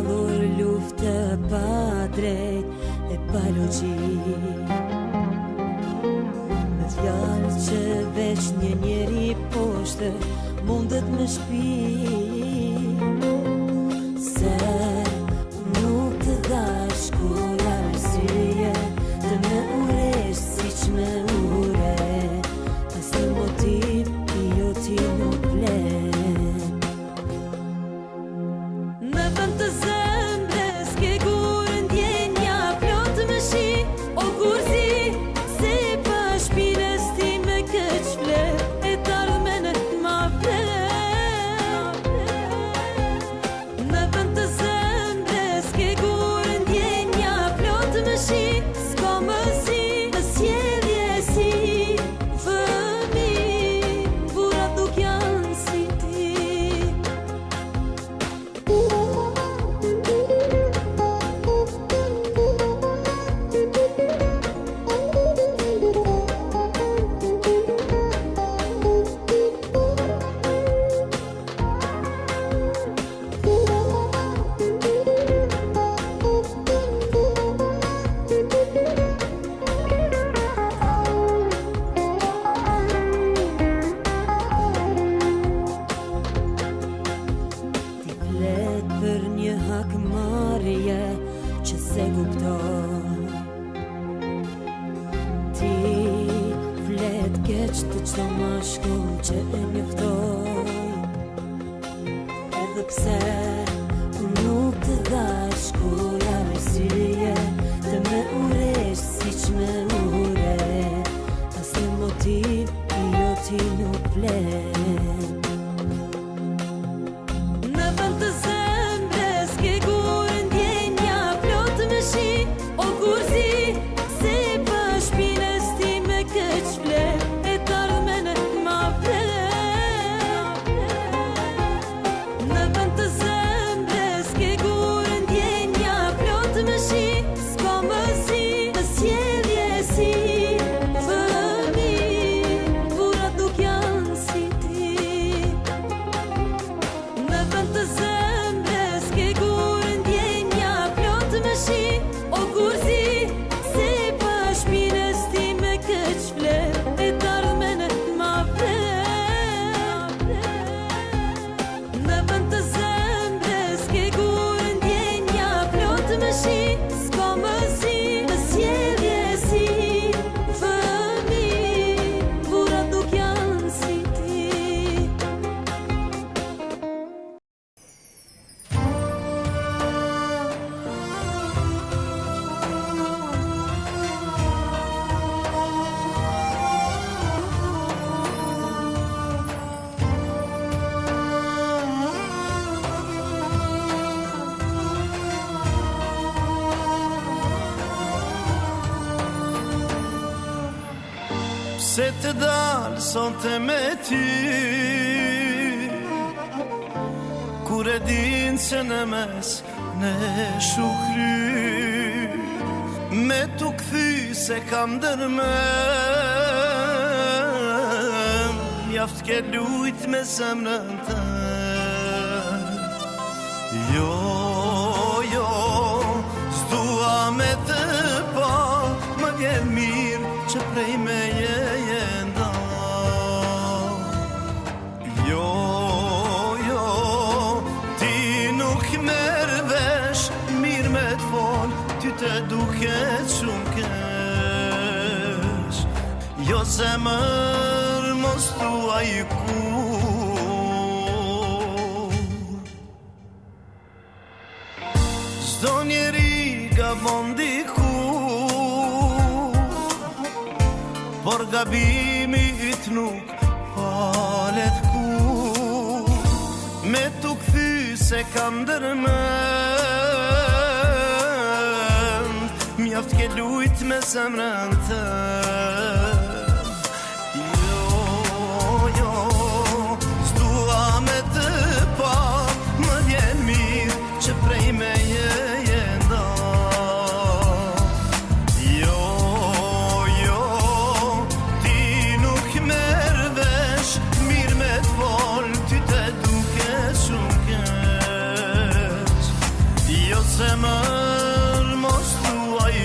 shkallur luftë pa drejt e pa logjik. Me fjalë që veç një njeri poshtë mundet me shpik. Se nuk të dash kur arsye të me uresh siç me ure. As një motiv i jo ti nuk vlen. Në vend të zemrës ke kur ndjenja plot me shi. O kurzi se pa shpinës ti me këç flet e t'ardhmen ma vlen. Në vend të zemrës ke kur ndjenja plot me shi. S'ka më si në sjellje si fëmijë, burrat nuk janë si ti. Ti flet për një hakmarrje që se kupton. Ti flet keq të çdo mashkull që e njoftoj. Edhe pse unë nuk të dash kur arsye të me uresh siç me ure. As një motiv i jo ti nuk vlen. Në vend të zemrës ke kur ndjenja plot me shi. O kurzi se pa shpinës ti me këç flet e t'ardhmen ma vlen. Në vend të zemrës ke kur ndjenja plot me shi. S'ka më si në sjellje si fëmijë, burrat nuk janë si ti. Në vend të zemrës ke kur ndjenja plot me shi. O kurzi se pa shpinës ti me këç flet e t'ardhmen ma vlen. Në vend të zemrës ke kur ndjenja plot me shi. S'ka më si në sjellje si fëmijë, burrat nuk janë si ti. Se të dalë sonte me ty, kur e din se në mes ne shukry. Me t'u kthy se kam dërmen, mjaft ke lujt me zemrën të. Jo, s'dua me të pa, më vjen mirë që prej me je nda. Jo, ti nuk merr vesh, mirë me t'fol, ty të duket shumë keq. Jo zemër mos thuaj kur. Çdo njeri gabon dikur, por gabimi yt nuk falet kur. Me t'u kthy se kam dërmend, mjaft ke lujt me zemrën tënd. Jo, s'dua me të pa, më vjen mirë që prej me je nda. Jo, ti nuk merr vesh, mirë me t'fol, ty të duket shumë keq. Jo zemër mos thuaj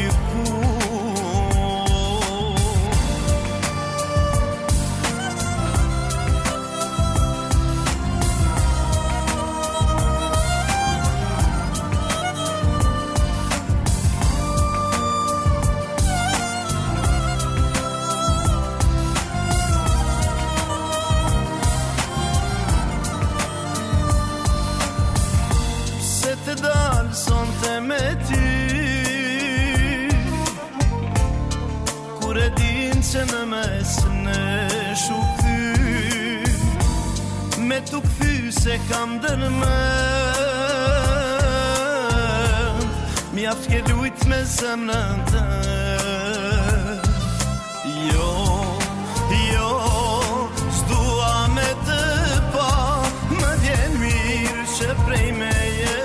të dalë sonte me ty, kur e din që në mes në shukty, me tu kthy se kam dërmend, mjaft ke lujt me zemrën tënd. Jo, jo, s'dua me të pa, më vjen mirë që prej meje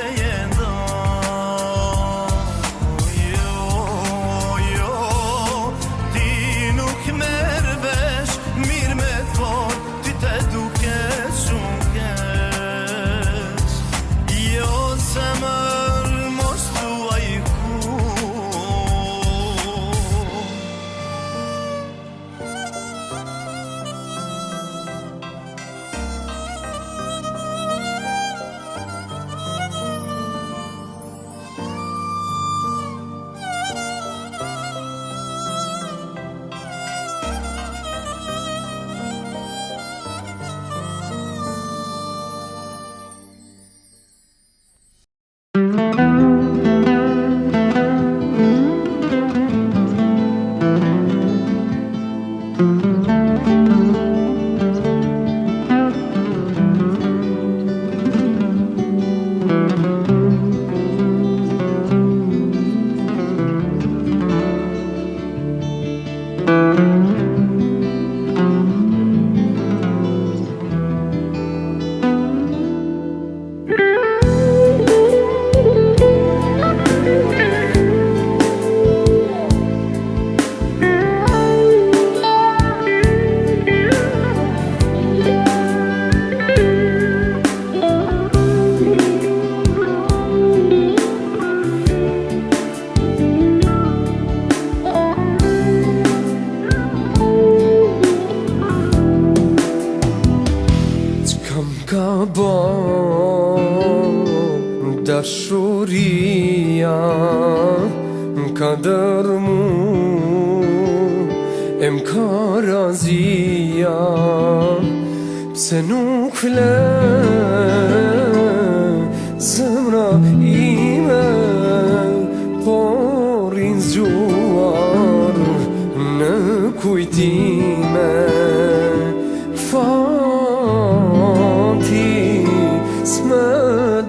dashuria ka dërmu m'ka razia, pse nuk fle zemra ime, por i nxjuar në kujtime. Fati s'me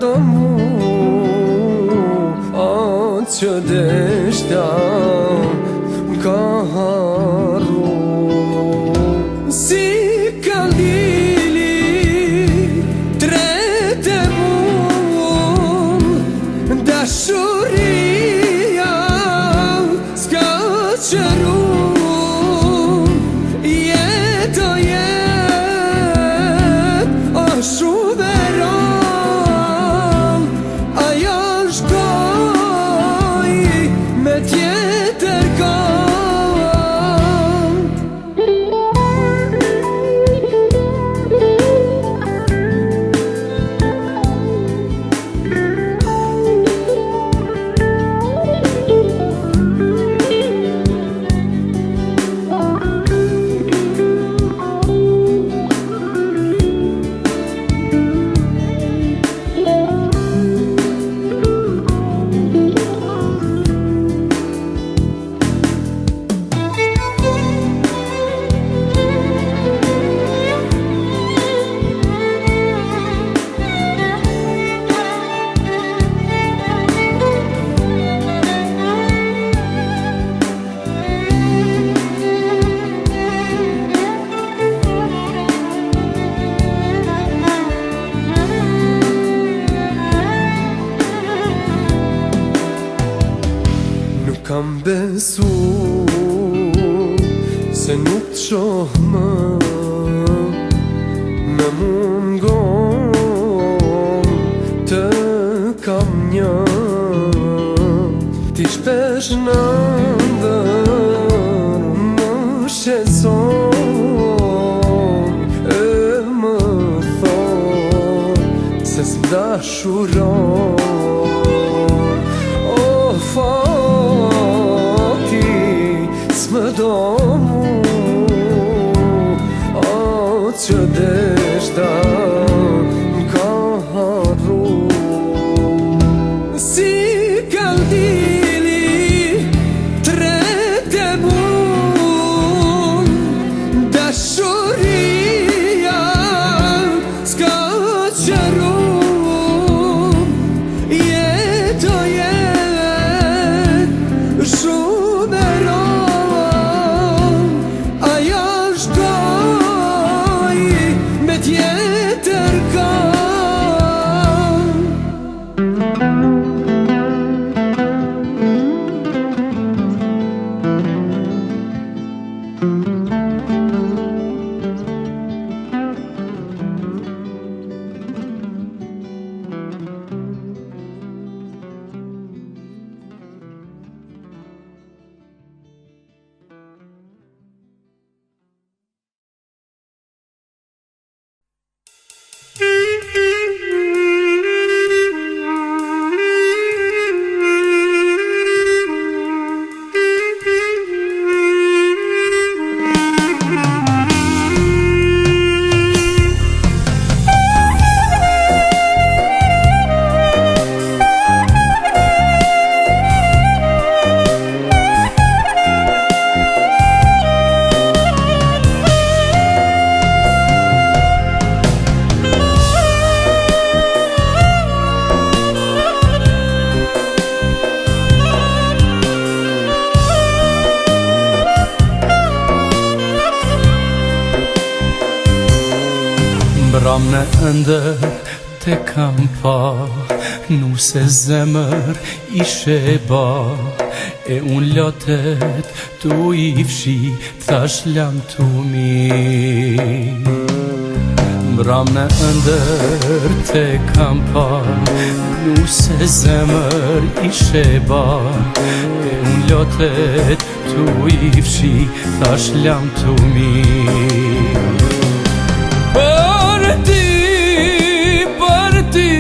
do mu atë që deshta m'ka harru. Si ka lili trete mu, dashuria s'ka qëru. Kam besu se nuk të shoh më, në mungon të kam një Ti shpesh në ndër më shqetëson e më thon se s'mdashuron. O fati s'më do mu, o që deshta m'ka harru. Si kaldili tret e mun, dashuria s'ka qërun. Jetojet shumë e ron, aja shdoj me tjetër kam. Mbram në ëndër te kam pa, nuse zemër ishe ba, e unë lotet tu i fshi, thash lam tu mi. Mbram në ëndër te kam pa, nuse zemër ishe ba, e unë lotet tu i fshi, thash lam tu mi. Për ti,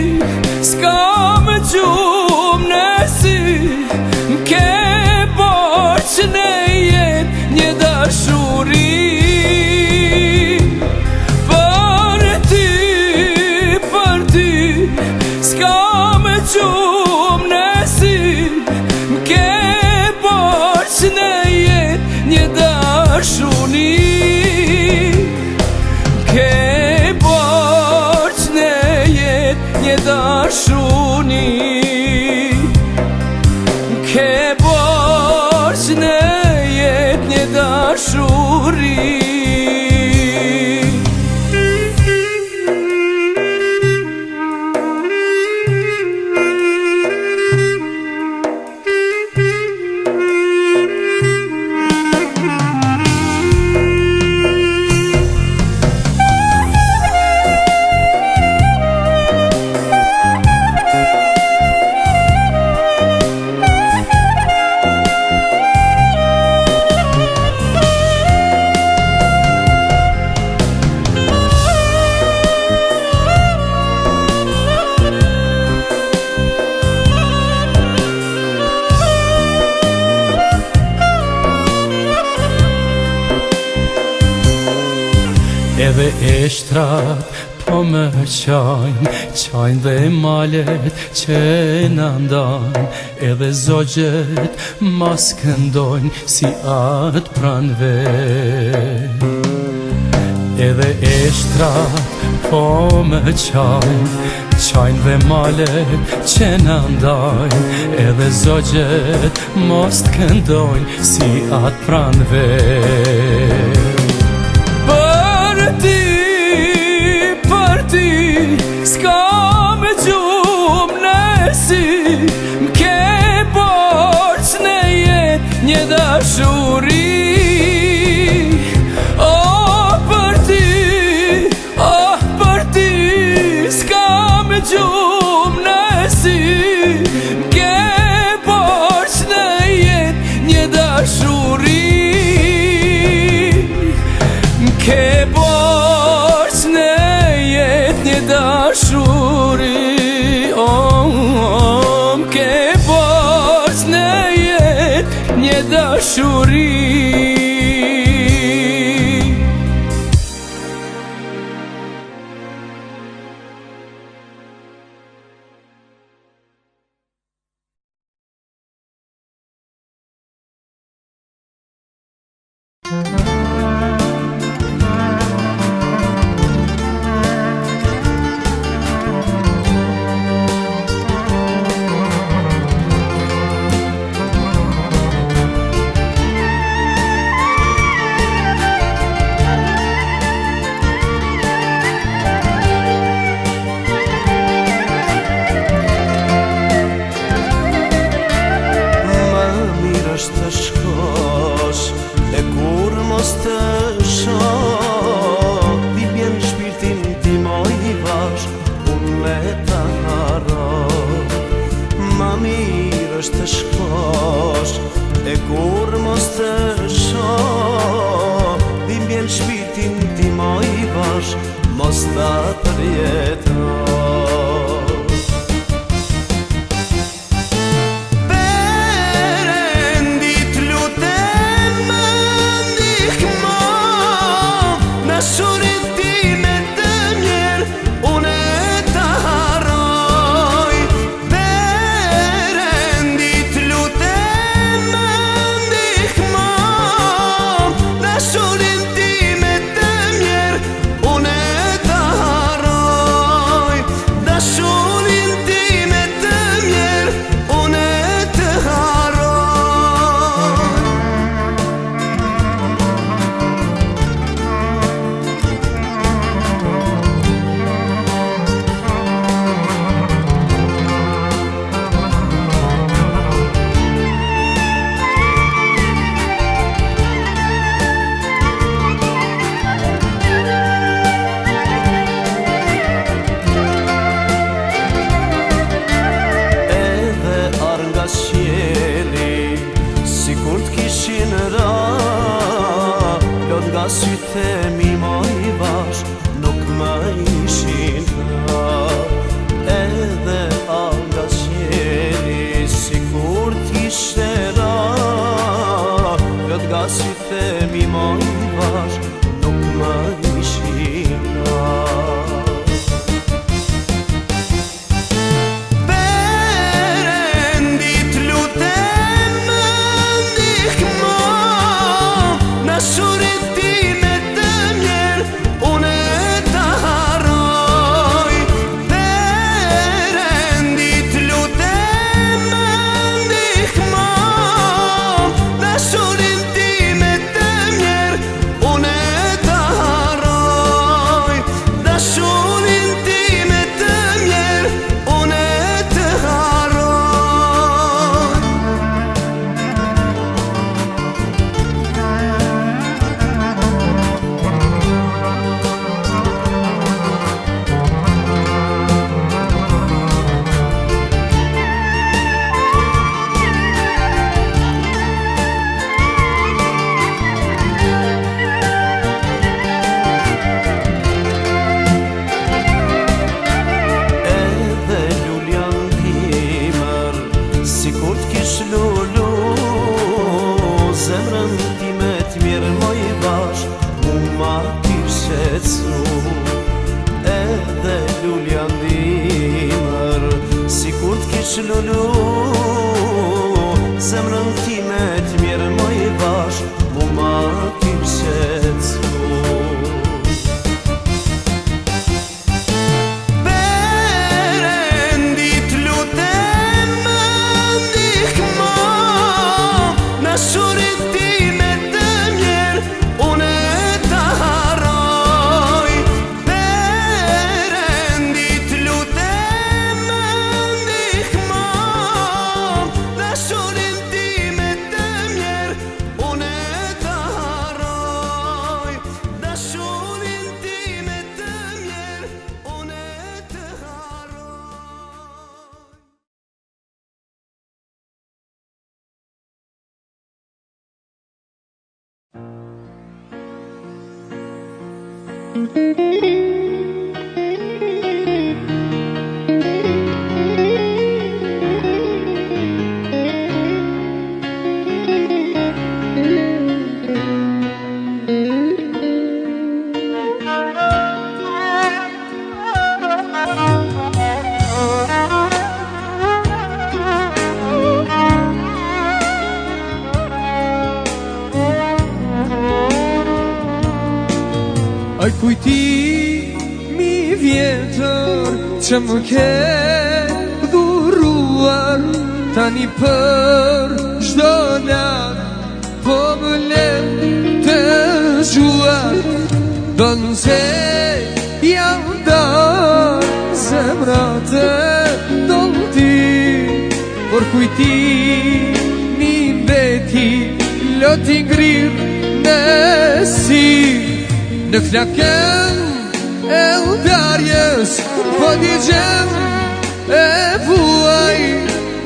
s'ka më gjumë nësi, m'ke borç në jetë një dashuri. Për ti, s'ka më gjumë nësi, m'ke borç në jetë një dashuri. Një dashuni, ke borç në jetë një dashuri. Edhe eshtrat po më qajnë dhe malet që në ndajnë, edhe zogjet mas këndojnë si atë pranve. Edhe eshtrat po më qajnë dhe malet që në ndajnë, edhe zogjet mas këndojnë si atë pranve. Për ti, s'ka më gjumë nësi, m'ke borç në jetë një dashuri. O për ti, s'ka më gjumë nësi, m'ke borç në dashuri. Të shkosh e kur mos të shoh, ti bjen shpirtin ti moj i vash, unë e të harroj. Ma mirë është të shkosh e kur mos të shoh, ti bjen shpirtin ti moj i vash, mos të përjetoj. Sytë mi moj vash, nuk më ishin ra, edhe nga qjeli, si kur t'ishte ra, plot nga sytë mi moj vash, nuk më ishin ra. Perendit lutem më ndihmo, në shurit zemrën time t'mirë moj vash, mu ma t'irqetsu. Edhe lulja ndimër, si kur t'kish lulu, zemrën time t'mirë moj vash, mu ma t'irqetsu. Aj kujtimi vjetër që më ke dhuruar, tani për çdo nat po më lem të zgjuar. Donë se jam darë zemrat e dolti, por kujtimi mbeti loti ngrirë në si. Në flakën e udarjes po digjem e vuaj,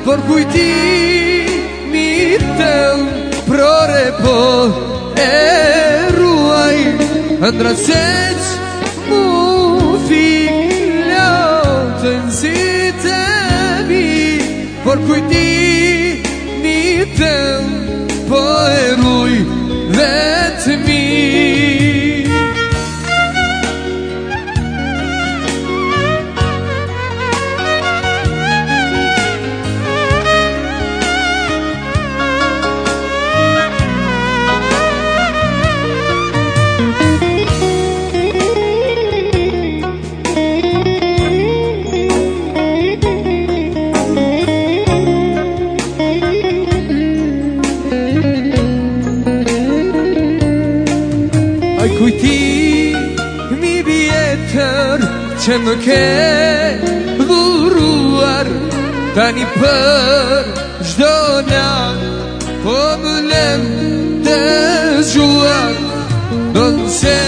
por kujtimi tëm prore po e ruaj. Ëndrat seq mu fik lotën si të mi, por kujtimi tëm po e ruaj vetëmi. Kujtimi vjetër që më ke dhuruar, tani për çdo nat po më lem të zgjuar. Donë se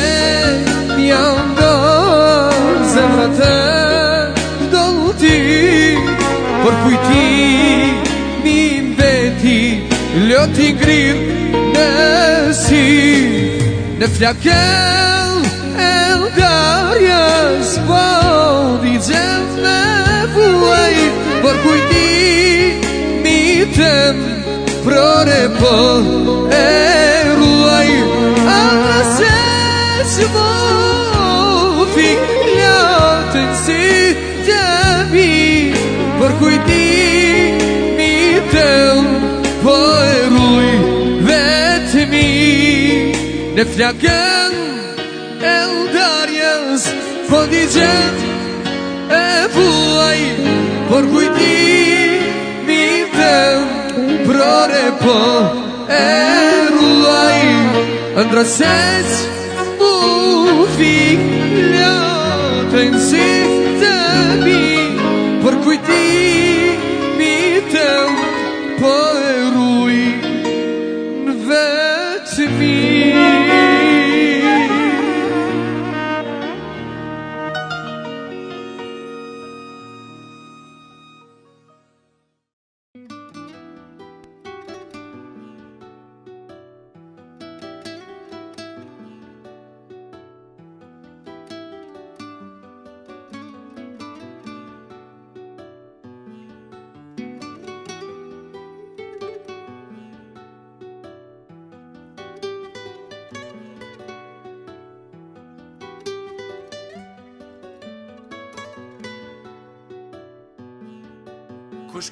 jam dorë zemrat e dolti, por kujtimi mbeti loti ngrirë në si. Në flakën e udarjes po digjem me vuaj, por kujtimi tëm prore po e ruaj. Ata se që mo fik lotën si të mi, por kujtimi tëm po e ruaj vetëmi. Në flakën e udarjes po digjem e vuaj, por kujtimi tëm prore po e ruaj. Ëndrat seq mu fik lotën si të mi, por kujtimi tëm po e ruaj vetëmi. Kush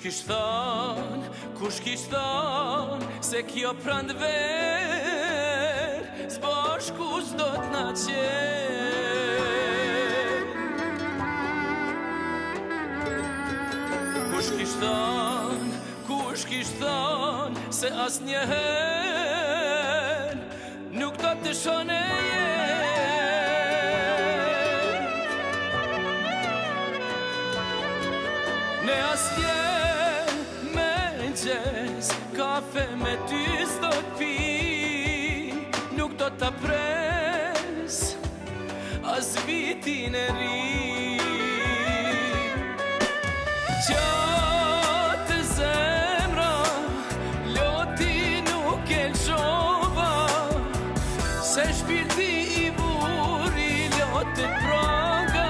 kish thon se kjo pranver s'bashku s'do t'na qenë. Kush kish thon se as njëherë nuk do të shone ne asje kafe me ty s'do t'pi, nuk do t'a pres as vitin e ri. Qatë zemra loti nuk e lëshova, se shpirti i buri lotet praga.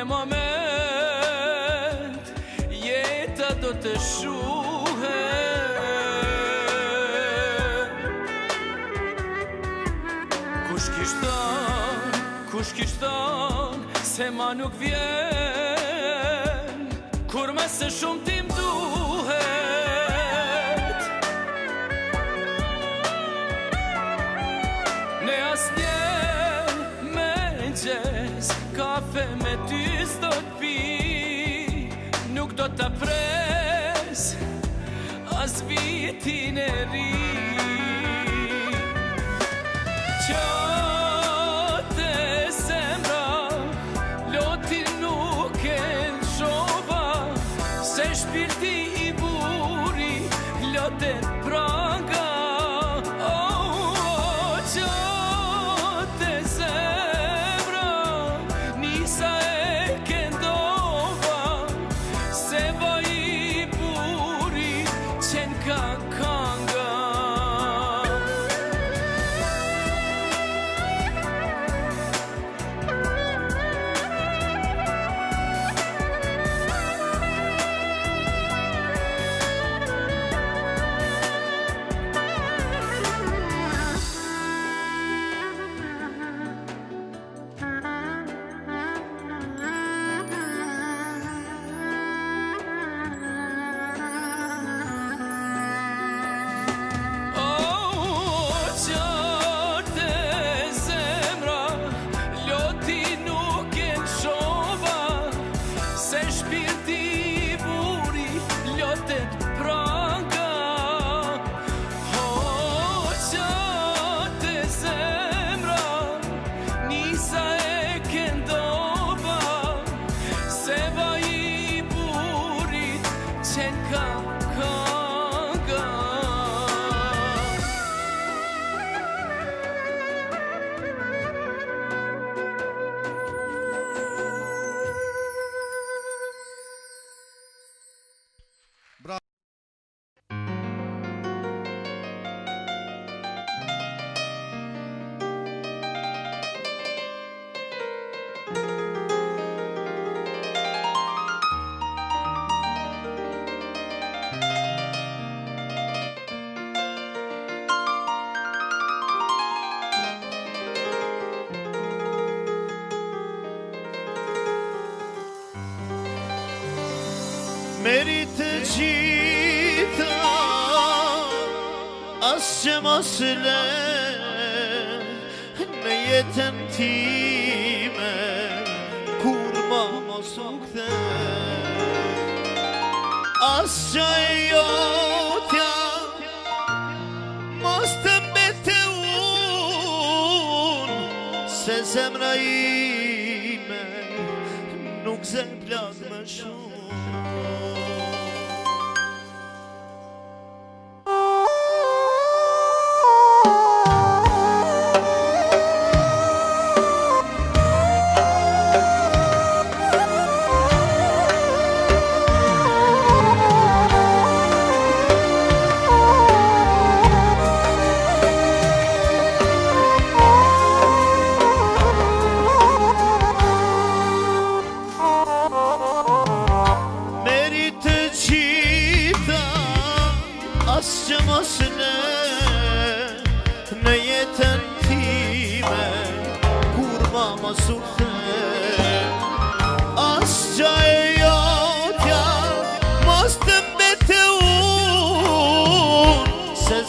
moment jeta do të shuhet. Kush kishton se ma nuk vjen, kur me se shumë tim duhet. Ne asnjë me gjes, kafe me ty s'do t'pi, nuk do t'a pres as vitin e ri. Qote zemra, lotin nuk e nshova, se shpirti i buri lotet pranga. Qote zemra, nisa e kendova, se vaj i buri qen ka kanga. Meri të gjitha, as që mos le në jetën time, kur ma mos u kthe. As që jotja mos të mbete unë, se zemra ime nuk zem plak më shumë.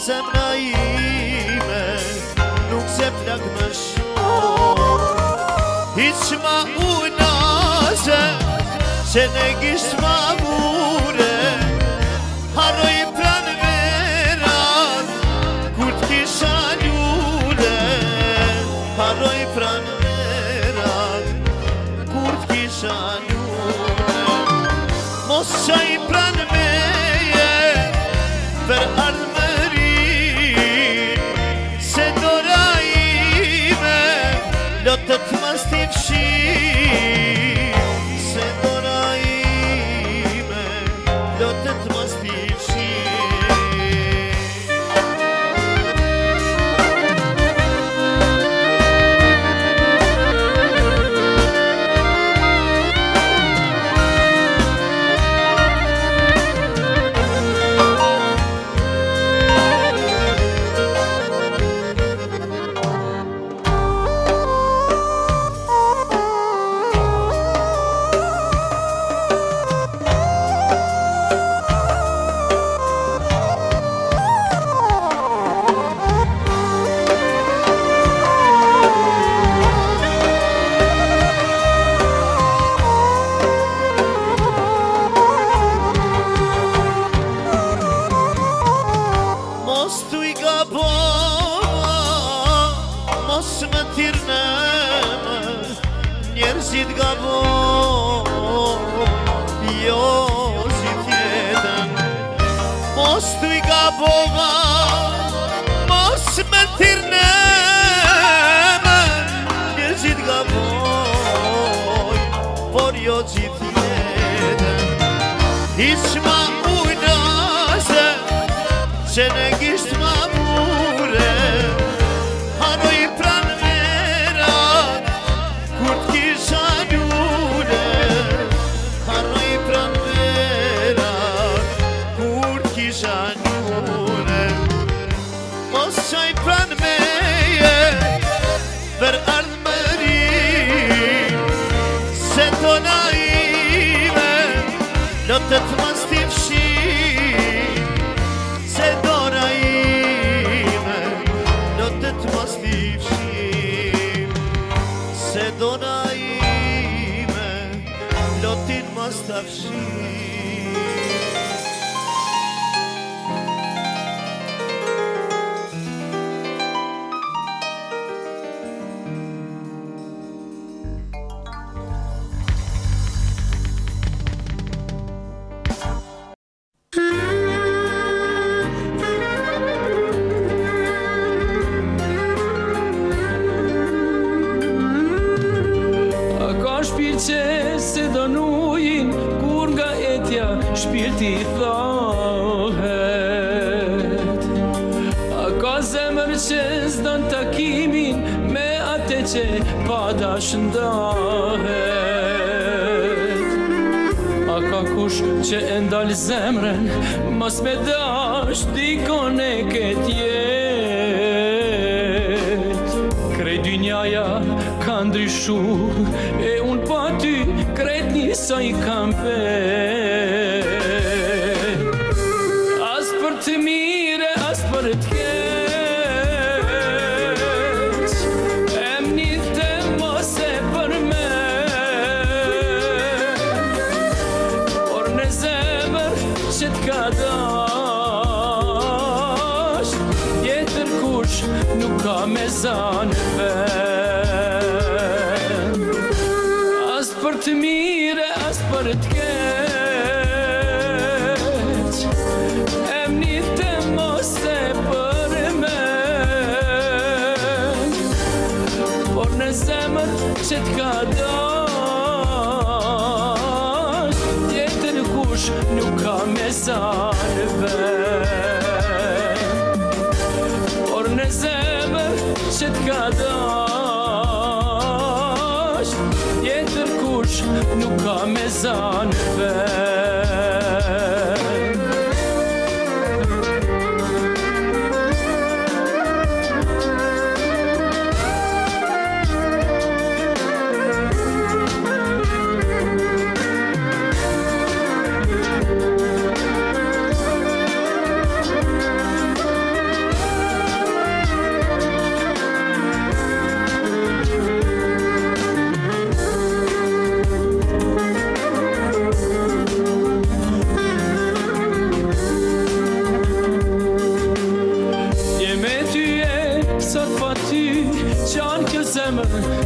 Zemra ime nuk se plak më shumë. Hiq ma unaze që ne gisht ma mure, harroj pran verat kur t'kisha ljule. Harroj pran verat kur t'kisha ljule. Mos qaj pran meje për ardhme, lotët mas t'i fshi, se dora ime, lotët mas t'i fshi. me tirne një gjit gaboj, por jo gjit jetën. Hiq ma ujnase, që ne gisht ma mure, hanoj pran merat, kur t'kisha njure. Hanoj pran merat, kur t'kisha njure. Mos qaj pran meje, ver ardhmëri, se tona ime, lotët mas t'i fshi, se dora ime, lotët mas t'i fshi, se dora ime, lotin mas t'a fshi. Që se donujin kur nga etja shpirti thahet. A ka zemër që s'don takimin me atë që pa dash ndahet. A ka kush që e ndal zemrën mos me dash dikon e ket jet. Krejt dynjaja ka ndryshu e unë pa ty krejt njësa i kam vet. As për të mire, as për të keq, emnite mos e për me, por në zemër që t'ka dash, tjetër kush nuk ka me zanë ven. As për të mire, as për të keq, emnite mos e për me, por në zemër që t'ka dash, tjetër kush nuk ka me zanë ven. Por në zemër që t'ka dash, tjetër kush nuk ka me zanë ven.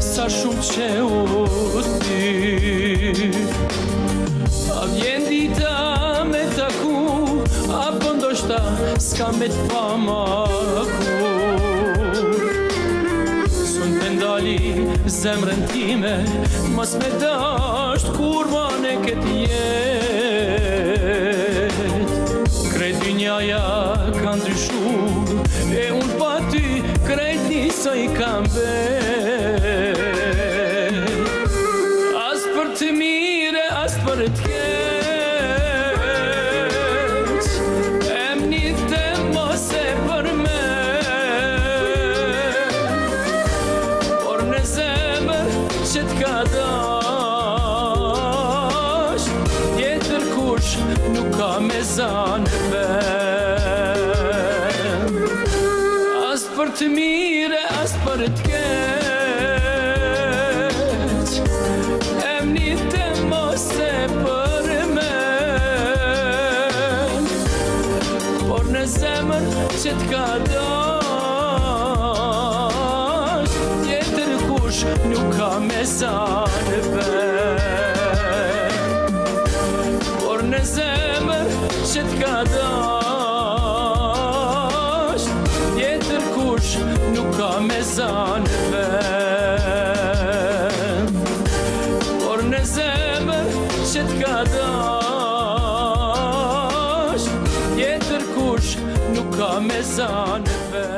Sa shumë që u ty, a vjen dita me taku, apo ndoshta s'ka me t'pamaku. Sun pendali zemrën time, mos me dasht kur vane këtë jet. Krejt dynjaja ka ndryshu, e unë pa ty krejt njësa i kam vet. As për të mire, as për të keq, emnite mos e për me, por në zemër që t'ka dash, tjetër kush nuk ka me zanë ven. As për të mire, as për të keq, emnite mos e për me, por në zemër që t'ka dash, tjetër kush nuk ka me zanë ven. Por në zemër që t'ka dash, tjetër kush me zanë vend, por në zemër që t'ka dash, tjetër kush nuk ka me zanë vend.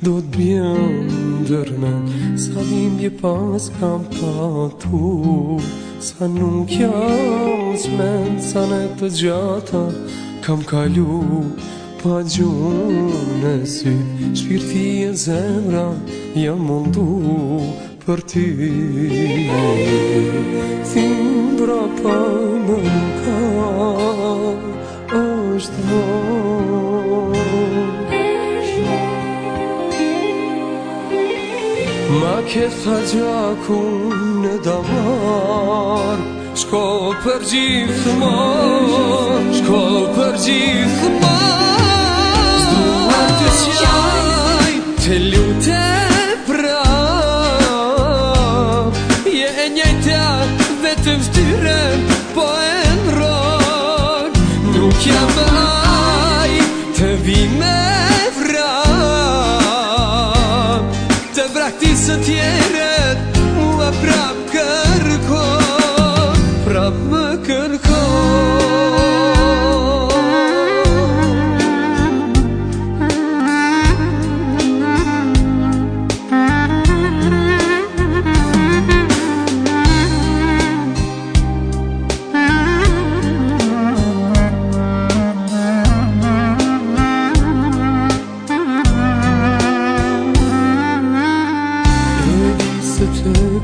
Do t'bjem dërmen, sa dhimbje pas kam patu, sa nuk jam s'men, sa në të gjata kam kalu, pa gjunë në sy, shpirti e zemra jam mundu për ty. Thimbra pa më ka, është ma ke tha gjakun në damar, shko për gjithmon, shko për gjithmon. S'duar të qaj, të lute prap, je e njejta vetëm shtyren, po e nron. Nuk jam aj të vi me praktisë tjeret, mua prap kërkon, prap më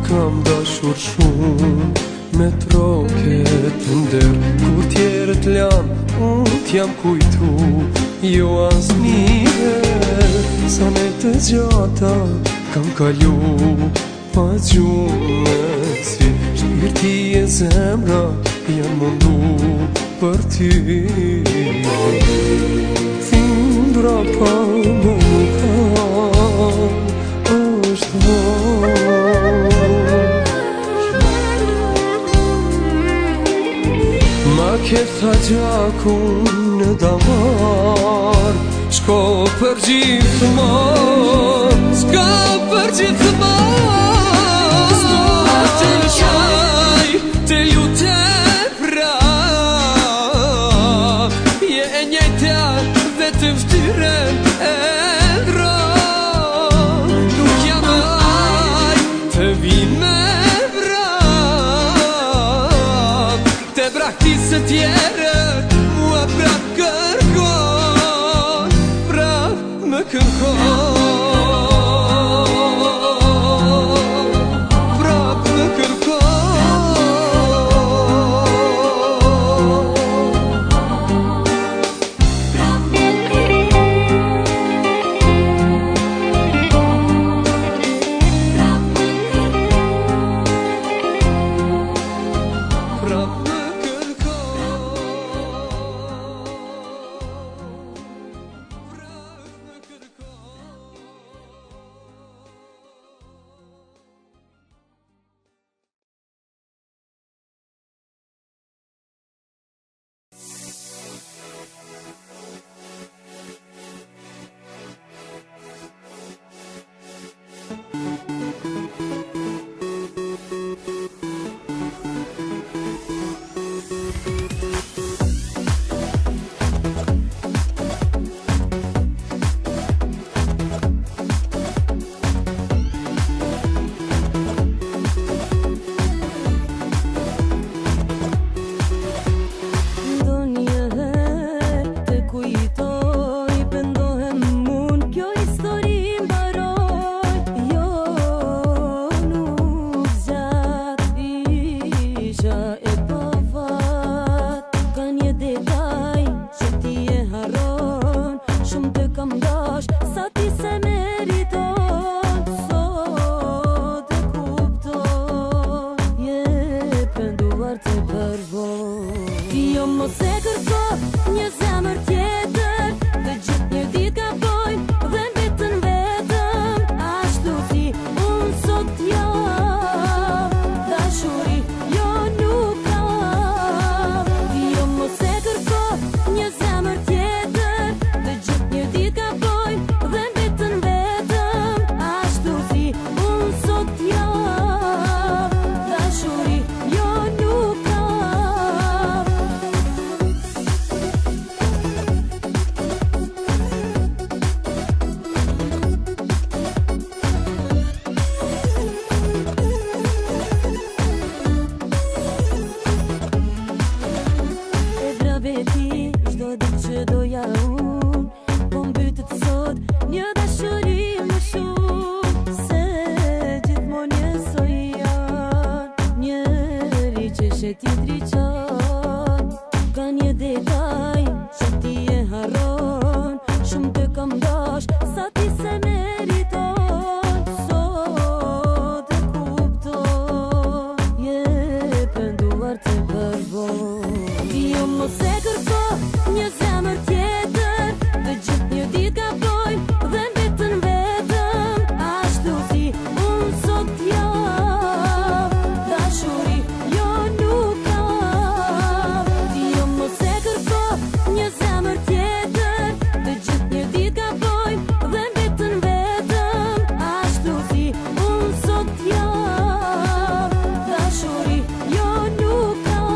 kam dashur shumë, me troket ndër, kur tjerët lan, unë t'jam kujtu, jo as njëherë, sa me të gjata kam kalu, pa gjumë në sy, shpirti e zemra jam mundu për ty. Thimbra pa më ka, është ma ke tha gjakun në damar, shko për gjithmon, s'ka për gjithmon. S'duar të qaj, të lute prap, je e njejta vetëm shtyren e ndron. Nuk jam aj të vi me praktisë tjerët, mua prap kërkon, prap më kërkon. e kërko një zemër tjetër, të gjithë një ditë ka bojnë dhe mbetën vetëm. Ashtu si unë sot jam, dashuri jo nuk kam. Jo mos e kërko një zemër tjetër, të gjithë një ditë ka bojnë dhe mbetën vetëm. Ashtu si unë sot jam, dashuri jo nuk kam. E vrabeti çdo ditë që doja unë, po mbytet sot një dashuri më shumë. Se gjithmonë njësoj janë, njëri që sheti driqon. Ka një detaj që ti e harron, shumë të kam dash sa ti se meriton. Sot e kupton, je penduar të përbon. Jo mos e kërko një zemër tjetër, të gjithë një ditë ka bojnë dhe mbetën vetëm. Ashtu si unë sot jam, dashuri jo nuk kam. Jo mos e kërko një zemër tjetër, të gjithë një ditë ka bojnë dhe mbetën vetëm. Ashtu si unë sot jam, dashuri jo nuk kam.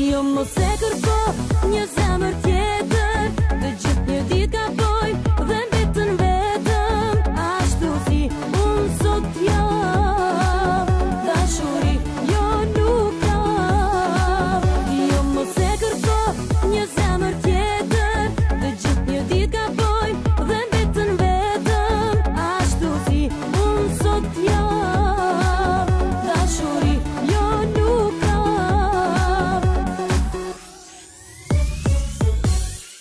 Jo mos e kërko një zemër tjetër,